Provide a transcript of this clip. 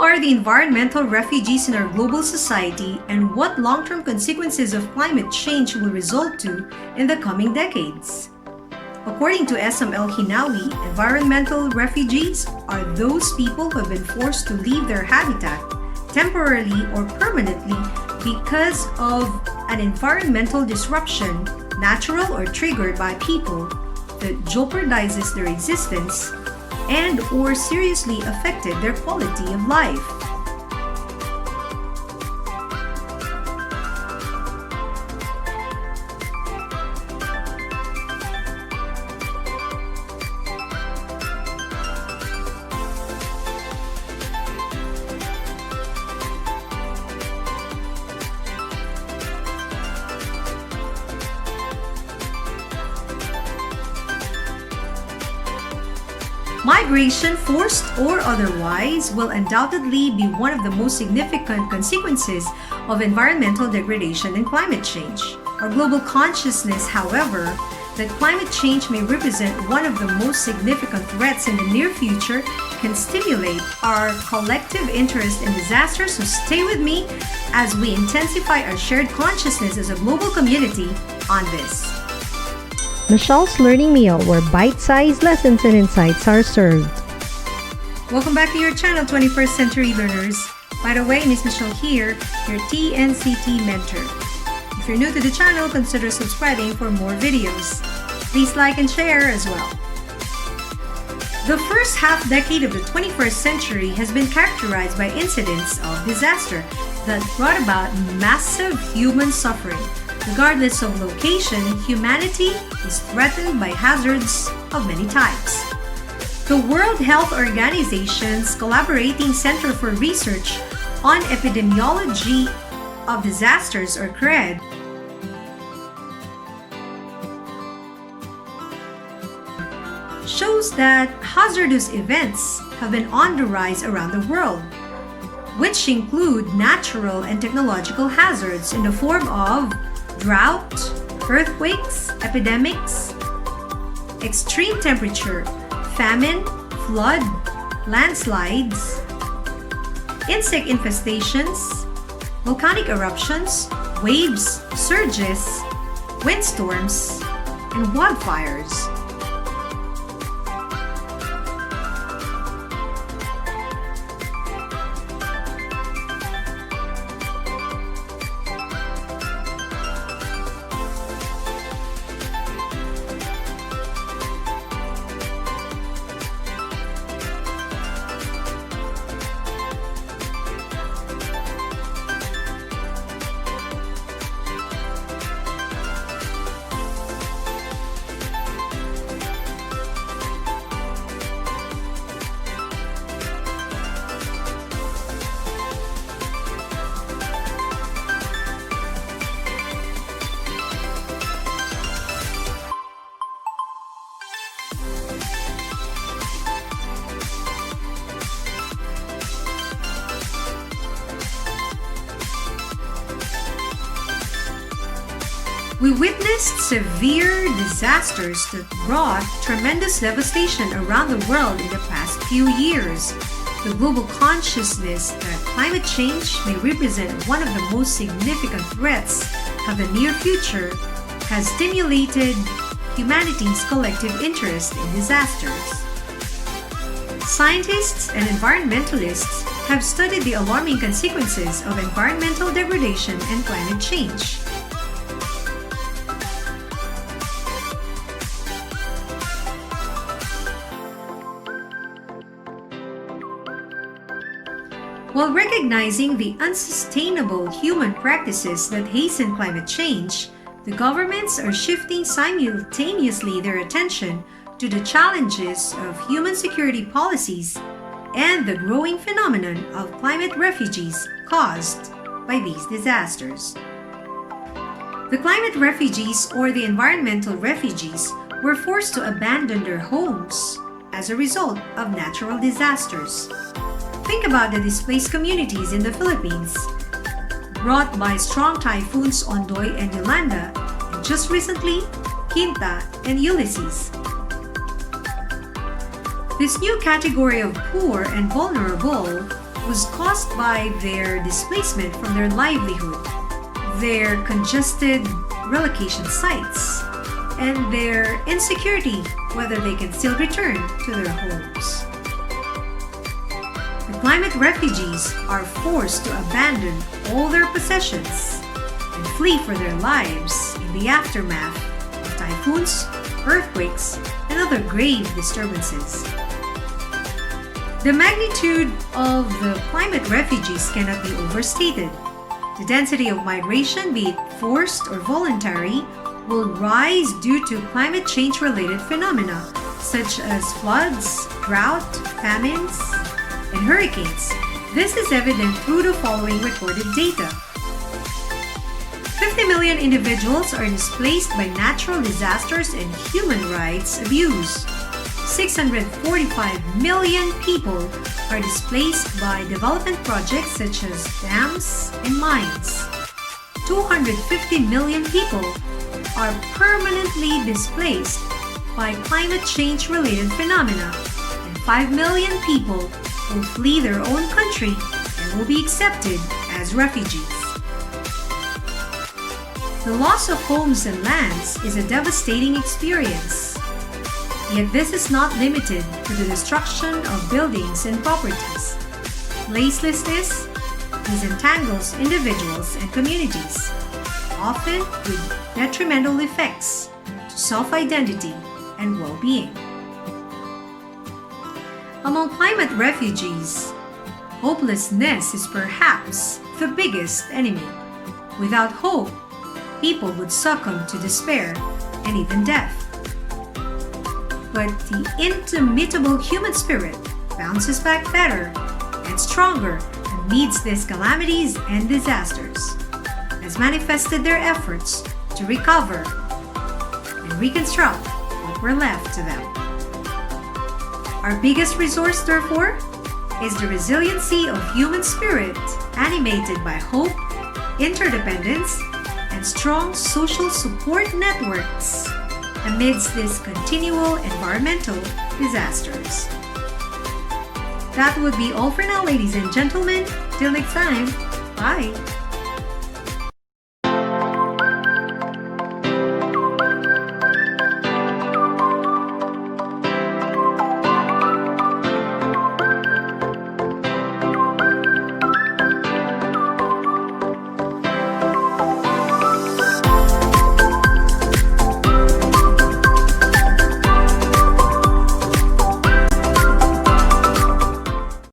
are the environmental refugees in our global society, and what long-term consequences of climate change will result to in the coming decades? According to SM El Hinawi, environmental refugees are those people who have been forced to leave their habitat temporarily or permanently because of an environmental disruption, natural or triggered by people, that jeopardizes their existence and or seriously affected their quality of life. Migration, forced or otherwise, will undoubtedly be one of the most significant consequences of environmental degradation and climate change. Our global consciousness, however, that climate change may represent one of the most significant threats in the near future can stimulate our collective interest in disasters. So stay with me as we intensify our shared consciousness as a global community on this. Michelle's Learning Meal, where bite-sized lessons and insights are served. Welcome back to your channel, 21st Century Learners. By the way, Miss Michelle here, your TNCT mentor. If you're new to the channel, consider subscribing for more videos. Please like and share as well. The first half-decade of the 21st century has been characterized by incidents of disaster that brought about massive human suffering. Regardless of location, humanity is threatened by hazards of many types. The World Health Organization's Collaborating Center for Research on Epidemiology of Disasters, or CRED, shows that hazardous events have been on the rise around the world, which include natural and technological hazards in the form of drought, earthquakes, epidemics, extreme temperature, famine, flood, landslides, insect infestations, volcanic eruptions, waves, surges, windstorms, and wildfires. We witnessed severe disasters that brought tremendous devastation around the world in the past few years. The global consciousness that climate change may represent one of the most significant threats of the near future has stimulated humanity's collective interest in disasters. Scientists and environmentalists have studied the alarming consequences of environmental degradation and climate change. While recognizing the unsustainable human practices that hasten climate change, the governments are shifting simultaneously their attention to the challenges of human security policies and the growing phenomenon of climate refugees caused by these disasters. The climate refugees, or the environmental refugees, were forced to abandon their homes as a result of natural disasters. Think about the displaced communities in the Philippines, brought by strong typhoons Ondoy and Yolanda, and just recently, Quinta and Ulysses. This new category of poor and vulnerable was caused by their displacement from their livelihood, their congested relocation sites, and their insecurity whether they can still return to their homes. The climate refugees are forced to abandon all their possessions and flee for their lives in the aftermath of typhoons, earthquakes, and other grave disturbances. The magnitude of the climate refugees cannot be overstated. The density of migration, be it forced or voluntary, will rise due to climate change-related phenomena such as floods, drought, famines, and hurricanes. This is evident through the following recorded data. 50 million individuals are displaced by natural disasters and human rights abuse. 645 million people are displaced by development projects such as dams and mines. 250 million people are permanently displaced by climate change-related phenomena, and 5 million people will flee their own country and will be accepted as refugees. The loss of homes and lands is a devastating experience. Yet this is not limited to the destruction of buildings and properties. Placelessness disentangles individuals and communities, often with detrimental effects to self-identity and well-being. Among climate refugees, hopelessness is perhaps the biggest enemy. Without hope, people would succumb to despair and even death. But the indomitable human spirit bounces back better and stronger amidst these calamities and disasters, has manifested their efforts to recover and reconstruct what were left to them. Our biggest resource, therefore, is the resiliency of human spirit animated by hope, interdependence, and strong social support networks amidst these continual environmental disasters. That would be all for now, ladies and gentlemen. Till next time, bye!